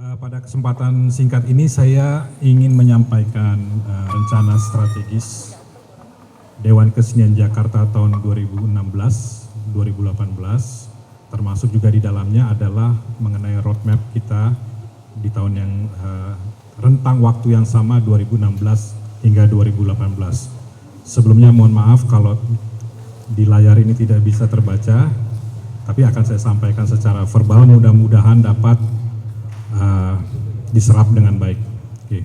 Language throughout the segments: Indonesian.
Pada kesempatan singkat ini saya ingin menyampaikan rencana strategis Dewan Kesenian Jakarta tahun 2016-2018, termasuk juga di dalamnya adalah mengenai roadmap kita di tahun yang rentang waktu yang sama 2016 hingga 2018. Sebelumnya mohon maaf kalau di layar ini tidak bisa terbaca, tapi akan saya sampaikan secara verbal, mudah-mudahan dapat diserap dengan baik. Oke.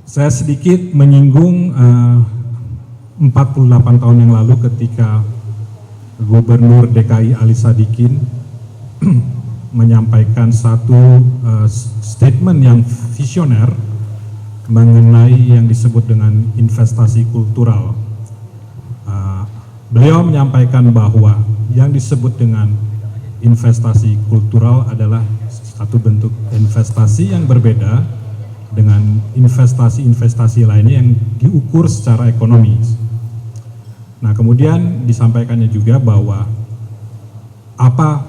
Saya sedikit menyinggung 48 tahun yang lalu ketika Gubernur DKI Ali Sadikin menyampaikan satu statement yang visioner mengenai yang disebut dengan investasi kultural. Beliau menyampaikan bahwa yang disebut dengan investasi kultural adalah satu bentuk investasi yang berbeda dengan investasi-investasi lainnya yang diukur secara ekonomi. Nah, kemudian disampaikannya juga bahwa apa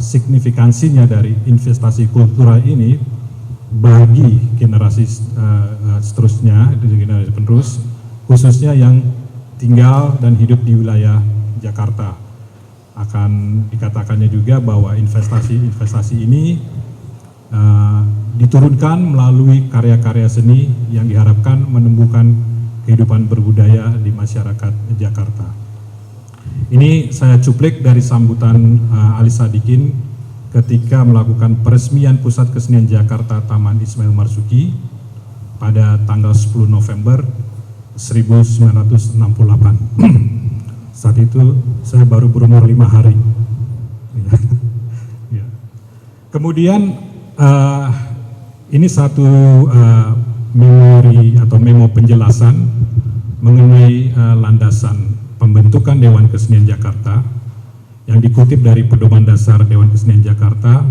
signifikansinya dari investasi kultural ini bagi generasi seterusnya, generasi penerus, khususnya yang tinggal dan hidup di wilayah Jakarta. Akan dikatakannya juga bahwa investasi ini diturunkan melalui karya-karya seni yang diharapkan menumbuhkan kehidupan berbudaya di masyarakat Jakarta. Ini saya cuplik dari sambutan Ali Sadikin ketika melakukan peresmian Pusat Kesenian Jakarta Taman Ismail Marzuki pada tanggal 10 November 1968. Saat itu saya baru berumur 5 hari. Kemudian ini satu memori atau memo penjelasan mengenai landasan pembentukan Dewan Kesenian Jakarta yang dikutip dari Pedoman Dasar Dewan Kesenian Jakarta,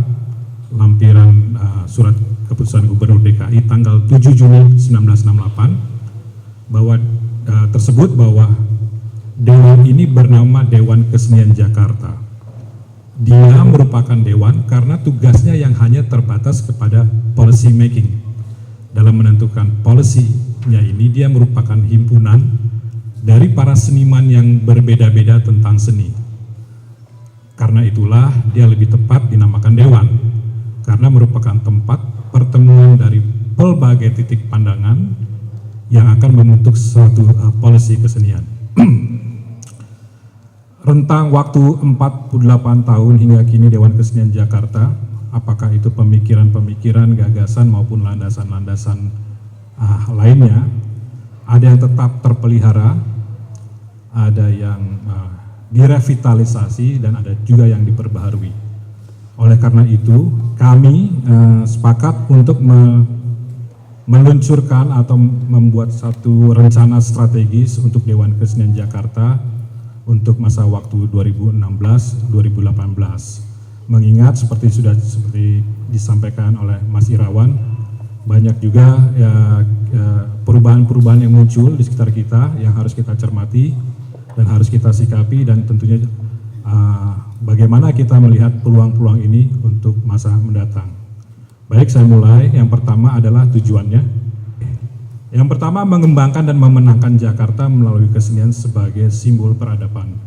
lampiran surat keputusan Gubernur DKI tanggal 7 Juni 1968, bahwa tersebut bahwa Dewan ini bernama Dewan Kesenian Jakarta. Dia merupakan dewan karena tugasnya yang hanya terbatas kepada policy making. Dalam menentukan policy-nya ini, dia merupakan himpunan dari para seniman yang berbeda-beda tentang seni. Karena itulah dia lebih tepat dinamakan dewan, karena merupakan tempat pertemuan dari pelbagai titik pandangan yang akan membentuk suatu policy kesenian. Rentang waktu 48 tahun hingga kini Dewan Kesenian Jakarta, apakah itu pemikiran-pemikiran, gagasan maupun landasan-landasan lainnya, ada yang tetap terpelihara, ada yang direvitalisasi, dan ada juga yang diperbaharui. Oleh karena itu, kami sepakat untuk meluncurkan atau membuat satu rencana strategis untuk Dewan Kesenian Jakarta untuk masa waktu 2016-2018. Mengingat seperti disampaikan oleh Mas Irawan, banyak juga perubahan-perubahan yang muncul di sekitar kita yang harus kita cermati dan harus kita sikapi, dan tentunya bagaimana kita melihat peluang-peluang ini untuk masa mendatang. Baik, saya mulai. Yang pertama adalah tujuannya. Yang pertama, mengembangkan dan memenangkan Jakarta melalui kesenian sebagai simbol peradaban.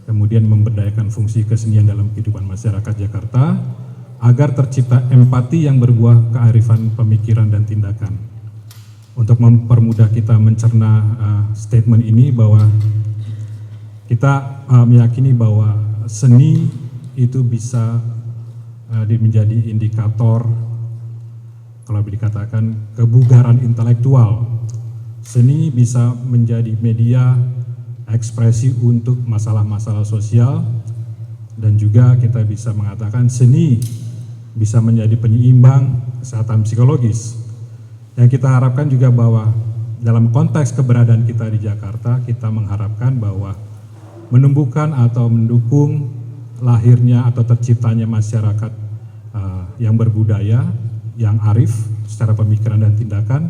Kemudian memberdayakan fungsi kesenian dalam kehidupan masyarakat Jakarta agar tercipta empati yang berbuah kearifan pemikiran dan tindakan. Untuk mempermudah kita mencerna statement ini, bahwa kita meyakini bahwa seni itu bisa menjadi indikator, kalau dikatakan, kebugaran intelektual. Seni bisa menjadi media ekspresi untuk masalah-masalah sosial, dan juga kita bisa mengatakan seni bisa menjadi penyeimbang kesehatan psikologis. Yang kita harapkan juga bahwa dalam konteks keberadaan kita di Jakarta, kita mengharapkan bahwa menumbuhkan atau mendukung lahirnya atau terciptanya masyarakat yang berbudaya, yang arif secara pemikiran dan tindakan,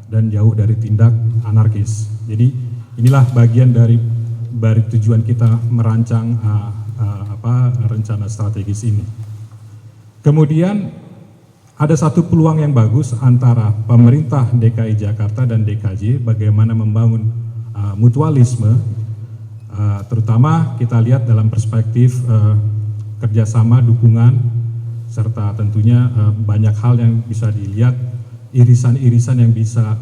dan jauh dari tindak anarkis. Jadi inilah bagian dari tujuan kita merancang rencana strategis ini. Kemudian ada satu peluang yang bagus antara pemerintah DKI Jakarta dan DKJ bagaimana membangun mutualisme, terutama kita lihat dalam perspektif kerjasama, dukungan, serta tentunya banyak hal yang bisa dilihat, irisan-irisan yang bisa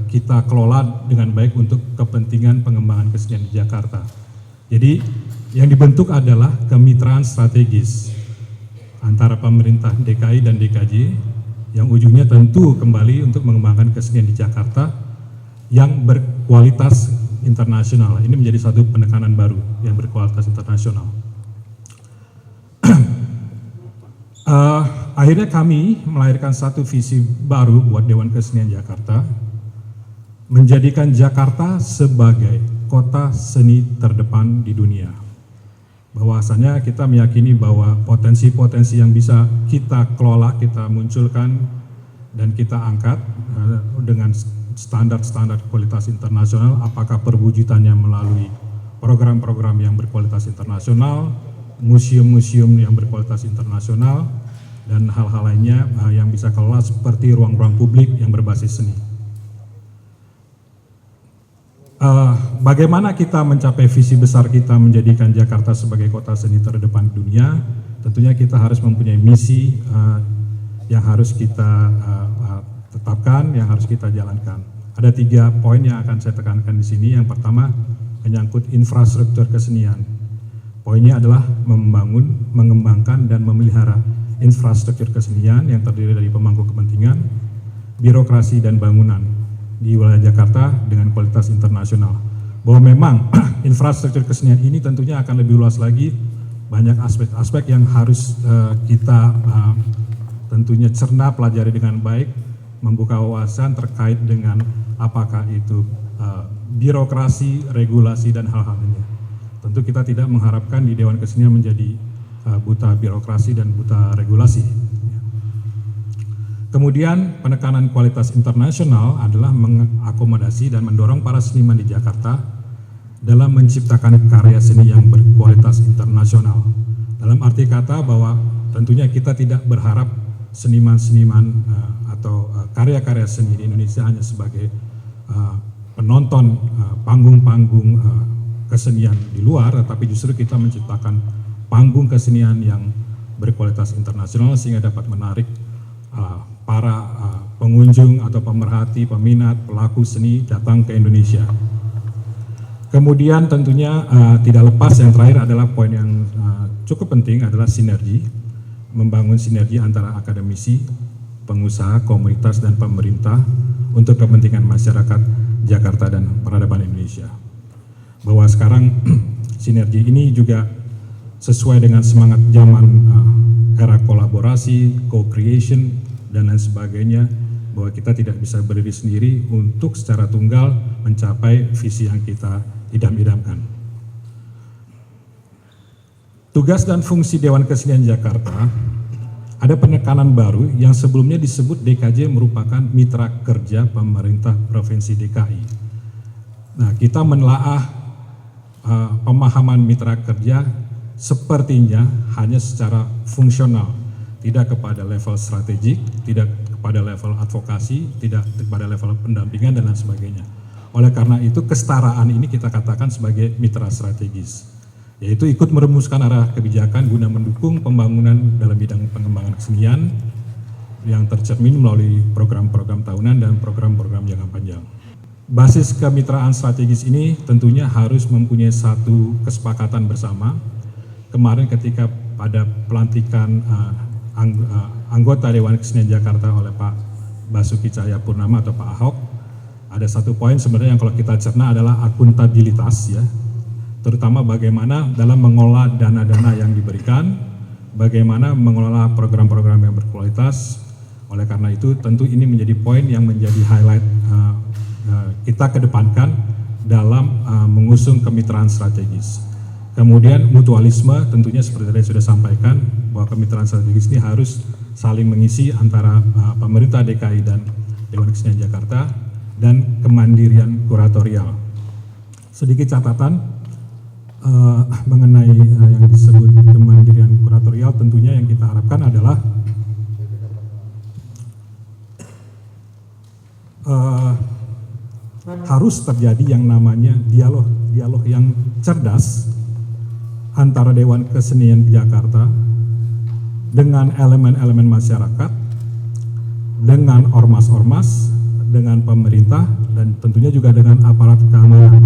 kita kelola dengan baik untuk kepentingan pengembangan kesenian di Jakarta. Jadi yang dibentuk adalah kemitraan strategis antara pemerintah DKI dan DKJ yang ujungnya tentu kembali untuk mengembangkan kesenian di Jakarta yang berkualitas internasional. Ini menjadi satu penekanan baru yang berkualitas internasional. Akhirnya kami melahirkan satu visi baru buat Dewan Kesenian Jakarta, menjadikan Jakarta sebagai kota seni terdepan di dunia. Bahwasanya kita meyakini bahwa potensi-potensi yang bisa kita kelola, kita munculkan, dan kita angkat dengan standar-standar kualitas internasional, apakah perwujudannya melalui program-program yang berkualitas internasional, museum-museum yang berkualitas internasional, dan hal-hal lainnya yang bisa kelola seperti ruang-ruang publik yang berbasis seni. Bagaimana kita mencapai visi besar kita menjadikan Jakarta sebagai kota seni terdepan dunia? Tentunya kita harus mempunyai misi yang harus kita tetapkan, yang harus kita jalankan. Ada 3 poin yang akan saya tekankan di sini. Yang pertama menyangkut infrastruktur kesenian. Poinnya adalah membangun, mengembangkan, dan memelihara infrastruktur kesenian yang terdiri dari pemangku kepentingan, birokrasi, dan bangunan di wilayah Jakarta dengan kualitas internasional. Bahwa memang infrastruktur kesenian ini tentunya akan lebih luas lagi, banyak aspek-aspek yang harus kita tentunya cerna, pelajari dengan baik, membuka wawasan terkait dengan apakah itu birokrasi, regulasi, dan hal-hal lainnya. Tentu kita tidak mengharapkan di Dewan Kesenian menjadi buta birokrasi dan buta regulasi. Kemudian penekanan kualitas internasional adalah mengakomodasi dan mendorong para seniman di Jakarta dalam menciptakan karya seni yang berkualitas internasional. Dalam arti kata bahwa tentunya kita tidak berharap seniman-seniman atau karya-karya seni di Indonesia hanya sebagai penonton panggung-panggung kesenian di luar, tetapi justru kita menciptakan panggung kesenian yang berkualitas internasional sehingga dapat menarik para pengunjung atau pemerhati, peminat, pelaku seni datang ke Indonesia. Kemudian tentunya tidak lepas yang terakhir adalah poin yang cukup penting adalah sinergi, membangun sinergi antara akademisi, pengusaha, komunitas, dan pemerintah untuk kepentingan masyarakat Jakarta dan peradaban Indonesia. Bahwa sekarang sinergi ini juga sesuai dengan semangat zaman era kolaborasi, co-creation, dan lain sebagainya, bahwa kita tidak bisa berdiri sendiri untuk secara tunggal mencapai visi yang kita idam-idamkan. Tugas dan fungsi Dewan Kesenian Jakarta, ada penekanan baru yang sebelumnya disebut DKJ merupakan mitra kerja pemerintah Provinsi DKI. Nah, kita menelaah pemahaman mitra kerja sepertinya hanya secara fungsional, tidak kepada level strategik, tidak kepada level advokasi, tidak kepada level pendampingan, dan lain sebagainya. Oleh karena itu kesetaraan ini kita katakan sebagai mitra strategis, yaitu ikut merumuskan arah kebijakan guna mendukung pembangunan dalam bidang pengembangan kesenian yang tercermin melalui program-program tahunan dan program-program jangka panjang. Basis kemitraan strategis ini tentunya harus mempunyai satu kesepakatan bersama. Kemarin ketika pada pelantikan anggota Dewan Kesenian Jakarta oleh Pak Basuki Cahayapurnama atau Pak Ahok, ada satu poin sebenarnya yang kalau kita cerna adalah akuntabilitas, ya, terutama bagaimana dalam mengelola dana-dana yang diberikan, bagaimana mengelola program-program yang berkualitas. Oleh karena itu tentu ini menjadi poin yang menjadi highlight kita kedepankan dalam mengusung kemitraan strategis. Kemudian mutualisme tentunya seperti tadi sudah sampaikan bahwa kemitraan strategis ini harus saling mengisi antara pemerintah DKI dan Dewan Kesenian Jakarta dan kemandirian kuratorial. Sedikit catatan mengenai yang disebut kemandirian kuratorial, tentunya yang kita harapkan adalah eh, harus terjadi yang namanya dialog yang cerdas antara Dewan Kesenian Jakarta dengan elemen-elemen masyarakat, dengan ormas-ormas, dengan pemerintah, dan tentunya juga dengan aparat keamanan.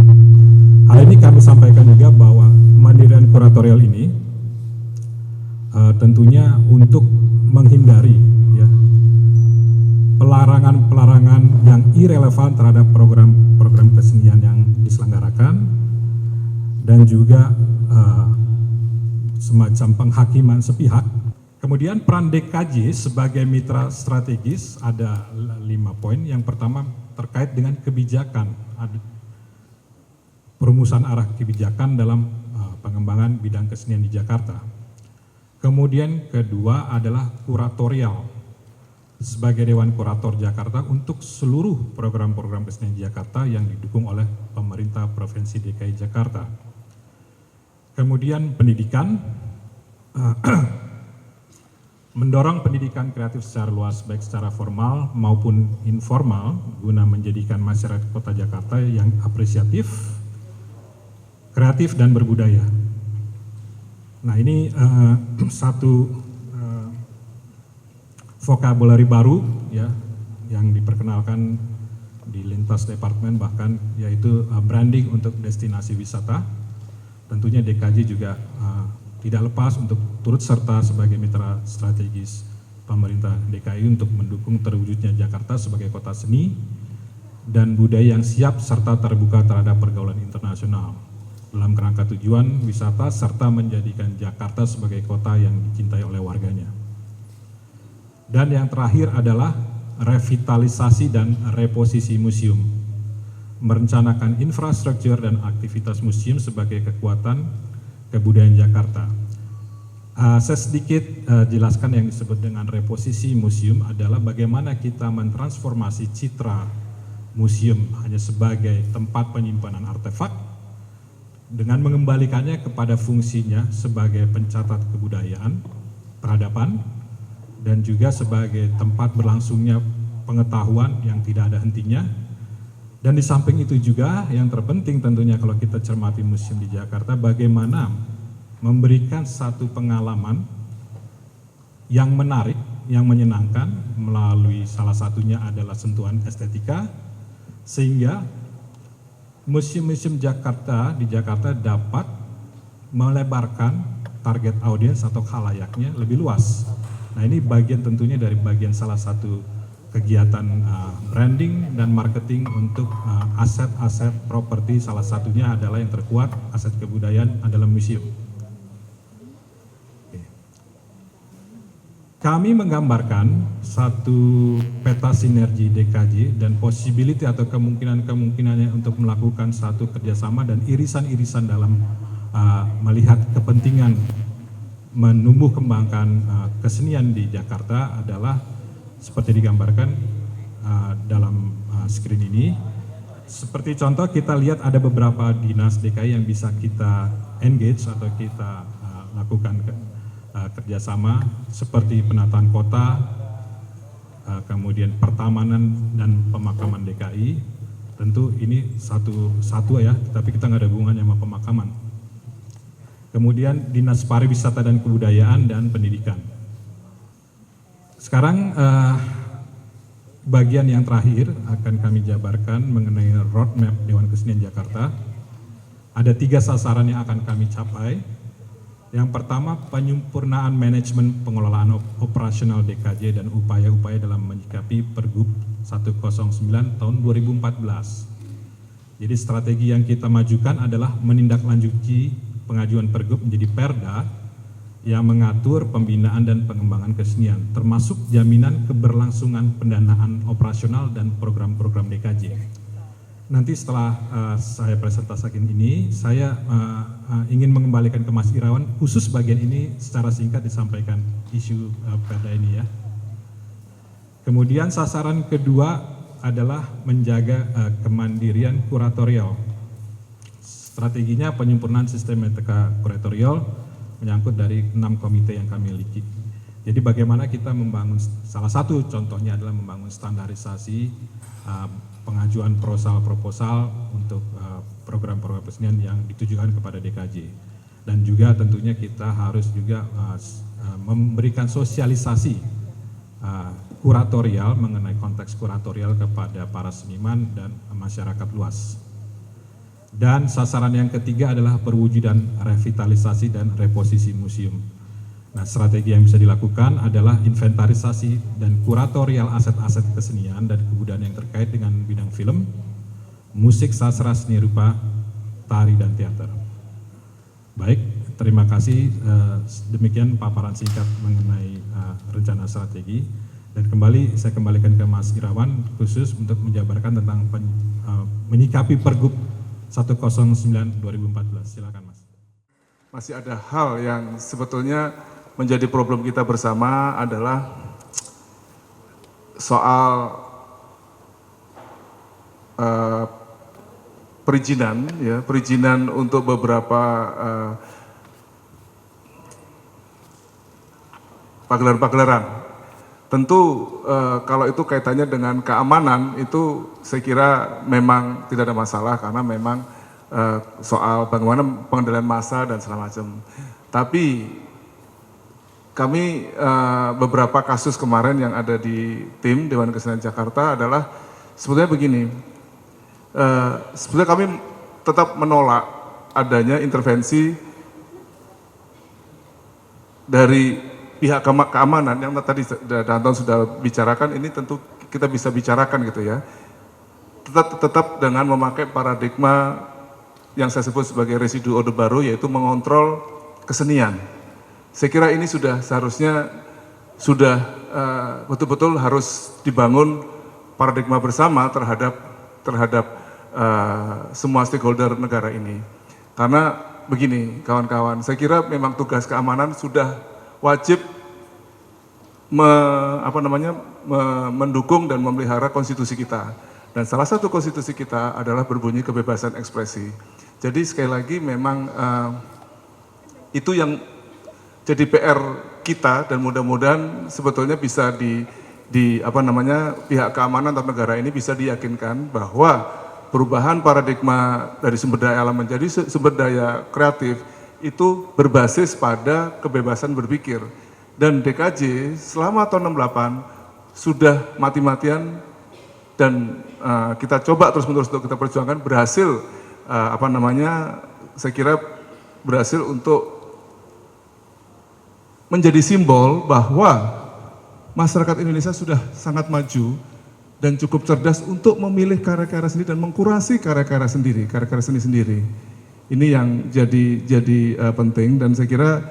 Hal ini kami sampaikan juga bahwa kemandirian kuratorial ini tentunya untuk menghindari ya pelarangan-pelarangan yang irelevan terhadap program-program kesenian yang diselenggarakan, dan juga semacam penghakiman sepihak. Kemudian peran DKJ sebagai mitra strategis ada 5 poin. Yang pertama terkait dengan kebijakan, perumusan arah kebijakan dalam pengembangan bidang kesenian di Jakarta. Kemudian kedua adalah kuratorial sebagai Dewan Kurator Jakarta untuk seluruh program-program kesenian di Jakarta yang didukung oleh pemerintah Provinsi DKI Jakarta. Kemudian pendidikan, mendorong pendidikan kreatif secara luas baik secara formal maupun informal guna menjadikan masyarakat Kota Jakarta yang apresiatif, kreatif, dan berbudaya. Nah, ini satu vocabulary baru ya yang diperkenalkan di lintas departemen, bahkan yaitu branding untuk destinasi wisata. Tentunya DKJ juga tidak lepas untuk turut serta sebagai mitra strategis pemerintah DKI untuk mendukung terwujudnya Jakarta sebagai kota seni dan budaya yang siap serta terbuka terhadap pergaulan internasional dalam kerangka tujuan wisata serta menjadikan Jakarta sebagai kota yang dicintai oleh warganya. Dan yang terakhir adalah revitalisasi dan reposisi museum, merencanakan infrastruktur dan aktivitas museum sebagai kekuatan kebudayaan Jakarta. Saya sedikit jelaskan yang disebut dengan reposisi museum adalah bagaimana kita mentransformasi citra museum hanya sebagai tempat penyimpanan artefak dengan mengembalikannya kepada fungsinya sebagai pencatat kebudayaan, peradaban, dan juga sebagai tempat berlangsungnya pengetahuan yang tidak ada hentinya. Dan di samping itu juga yang terpenting tentunya kalau kita cermati museum di Jakarta, bagaimana memberikan satu pengalaman yang menarik, yang menyenangkan melalui salah satunya adalah sentuhan estetika, sehingga museum-museum Jakarta di Jakarta dapat melebarkan target audiens atau khalayaknya lebih luas. Nah, ini bagian tentunya dari bagian salah satu kegiatan branding dan marketing untuk aset-aset properti, salah satunya adalah yang terkuat aset kebudayaan adalah museum. Kami menggambarkan satu peta sinergi DKJ dan possibility atau kemungkinannya untuk melakukan satu kerjasama dan irisan-irisan dalam melihat kepentingan menumbuh kembangkan kesenian di Jakarta adalah seperti digambarkan dalam screen ini. Seperti contoh kita lihat ada beberapa dinas DKI yang bisa kita engage atau kita lakukan kerjasama seperti penataan kota, kemudian pertamanan dan pemakaman DKI. Tentu ini satu ya, tapi kita nggak ada hubungannya sama pemakaman. Kemudian Dinas Pariwisata dan Kebudayaan dan Pendidikan. Sekarang bagian yang terakhir akan kami jabarkan mengenai roadmap Dewan Kesenian Jakarta. Ada 3 sasaran yang akan kami capai. Yang pertama, penyempurnaan manajemen pengelolaan operasional DKJ dan upaya-upaya dalam menyikapi Pergub 109 tahun 2014. Jadi strategi yang kita majukan adalah menindaklanjuti pengajuan Pergub menjadi Perda yang mengatur pembinaan dan pengembangan kesenian, termasuk jaminan keberlangsungan pendanaan operasional dan program-program DKJ. Nanti setelah saya presentasikan ini, saya ingin mengembalikan ke Mas Irawan, khusus bagian ini secara singkat disampaikan isu Perda ini ya. Kemudian sasaran kedua adalah menjaga kemandirian kuratorial. Strateginya penyempurnaan sistem metodika kuratorial menyangkut dari 6 komite yang kami miliki. Jadi bagaimana kita membangun, salah satu contohnya adalah membangun standarisasi pengajuan proposal untuk program-program kesenian yang ditujukan kepada DKJ. Dan juga tentunya kita harus juga memberikan sosialisasi kuratorial mengenai konteks kuratorial kepada para seniman dan masyarakat luas. Dan sasaran yang ketiga adalah perwujudan revitalisasi dan reposisi museum. Nah, strategi yang bisa dilakukan adalah inventarisasi dan kuratorial aset-aset kesenian dan kebudayaan yang terkait dengan bidang film, musik, sastra, seni rupa, tari, dan teater. Baik, terima kasih. Demikian paparan singkat mengenai rencana strategi. Dan kembali saya kembalikan ke Mas Irawan khusus untuk menjabarkan tentang menyikapi Pergub 109/2014. Silakan, Mas. Masih ada hal yang sebetulnya menjadi problem kita bersama adalah soal perizinan, ya, perizinan untuk beberapa pagelaran-pagelaran. Tentu kalau itu kaitannya dengan keamanan itu saya kira memang tidak ada masalah karena memang soal bagaimana pengendalian massa dan segala macam. Tapi kami beberapa kasus kemarin yang ada di tim Dewan Kesenian Jakarta adalah sebetulnya begini, sebetulnya kami tetap menolak adanya intervensi dari pihak keamanan yang tadi Danton sudah bicarakan. Ini tentu kita bisa bicarakan gitu ya, tetap dengan memakai paradigma yang saya sebut sebagai residu Orde Baru, yaitu mengontrol kesenian. Saya kira ini sudah seharusnya betul-betul harus dibangun paradigma bersama terhadap semua stakeholder negara ini. Karena begini kawan-kawan, saya kira memang tugas keamanan sudah wajib mendukung dan memelihara konstitusi kita. Dan salah satu konstitusi kita adalah berbunyi kebebasan ekspresi. Jadi sekali lagi memang itu yang jadi PR kita, dan mudah-mudahan sebetulnya bisa pihak keamanan atau negara ini bisa diyakinkan bahwa perubahan paradigma dari sumber daya alam menjadi sumber daya kreatif itu berbasis pada kebebasan berpikir. Dan DKJ selama tahun 68 sudah mati-matian dan kita coba terus-menerus untuk kita perjuangkan, berhasil saya kira berhasil untuk menjadi simbol bahwa masyarakat Indonesia sudah sangat maju dan cukup cerdas untuk memilih karya-karya sendiri dan mengkurasi karya-karya seni sendiri. Ini yang jadi penting, dan saya kira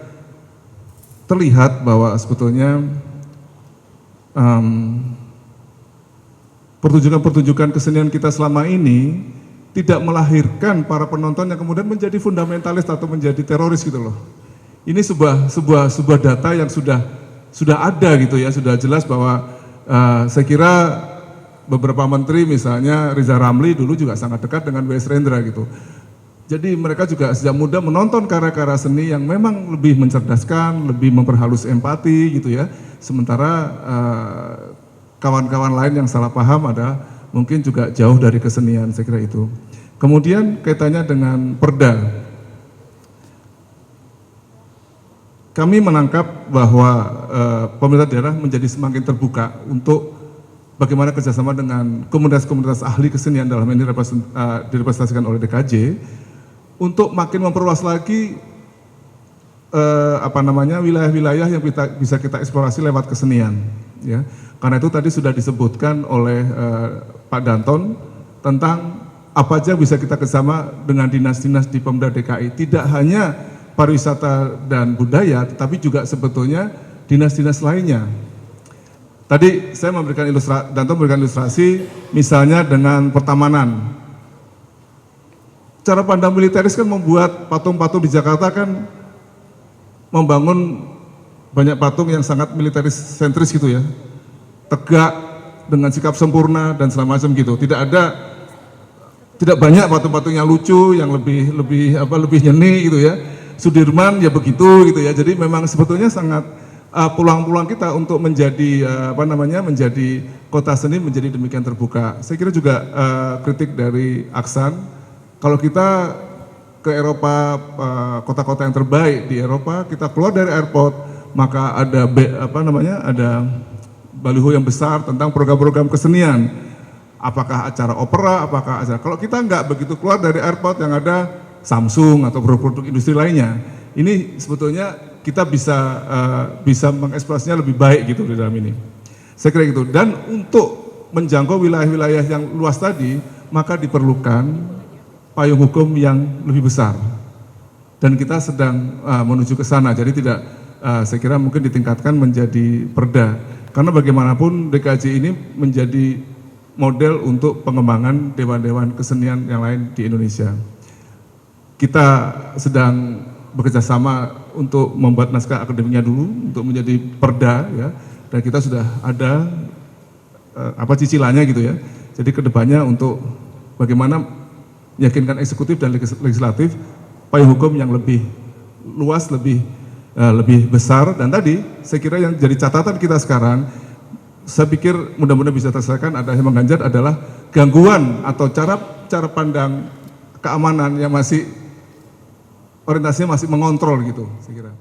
terlihat bahwa sebetulnya pertunjukan-pertunjukan kesenian kita selama ini tidak melahirkan para penonton yang kemudian menjadi fundamentalis atau menjadi teroris gitu loh. Ini sebuah data yang sudah ada gitu ya, sudah jelas bahwa saya kira beberapa menteri misalnya Riza Ramli dulu juga sangat dekat dengan W.S. Rendra gitu. Jadi mereka juga sejak muda menonton karya-karya seni yang memang lebih mencerdaskan, lebih memperhalus empati gitu ya. Sementara kawan-kawan lain yang salah paham ada mungkin juga jauh dari kesenian, saya kira itu. Kemudian kaitannya dengan perda. Kami menangkap bahwa pemerintah daerah menjadi semakin terbuka untuk bagaimana kerjasama dengan komunitas-komunitas ahli kesenian, dalam ini direpresentasikan oleh DKJ, untuk makin memperluas lagi wilayah-wilayah yang bisa kita eksplorasi lewat kesenian. Ya. Karena itu tadi sudah disebutkan oleh Pak Danton tentang apa aja bisa kita kerjasama dengan dinas-dinas di Pemda DKI. Tidak hanya pariwisata dan budaya, tetapi juga sebetulnya dinas-dinas lainnya. Tadi saya Danton memberikan ilustrasi misalnya dengan pertamanan. Cara pandang militeris kan membuat patung-patung di Jakarta kan membangun banyak patung yang sangat militeris sentris gitu ya. Tegak dengan sikap sempurna dan segala macam gitu. Tidak banyak patung-patung yang lucu, yang lebih nyeni gitu ya. Sudirman ya begitu gitu ya. Jadi memang sebetulnya sangat peluang-peluang kita untuk menjadi menjadi kota seni menjadi demikian terbuka. Saya kira juga kritik dari Aksan, kalau kita ke Eropa, kota-kota yang terbaik di Eropa, kita keluar dari airport, maka ada ada baliho yang besar tentang program-program kesenian. Apakah acara opera, apakah acara. Kalau kita nggak begitu keluar dari airport yang ada Samsung atau produk-produk industri lainnya, ini sebetulnya kita bisa mengeksplorasinya lebih baik gitu di dalam ini. Saya kira gitu. Dan untuk menjangkau wilayah-wilayah yang luas tadi, maka diperlukan payung hukum yang lebih besar. Dan kita sedang menuju ke sana. Jadi tidak, saya kira mungkin ditingkatkan menjadi perda. Karena bagaimanapun DKJ ini menjadi model untuk pengembangan dewan-dewan kesenian yang lain di Indonesia. Kita sedang bekerja sama untuk membuat naskah akademiknya dulu untuk menjadi perda ya, dan kita sudah ada cicilannya gitu ya. Jadi kedepannya untuk bagaimana meyakinkan eksekutif dan legislatif payung hukum yang lebih luas, lebih besar. Dan tadi saya kira yang jadi catatan kita sekarang, saya pikir mudah-mudahan bisa terselesaikan, ada yang mengganjal adalah gangguan atau cara pandang keamanan yang masih orientasinya masih mengontrol gitu, saya kira.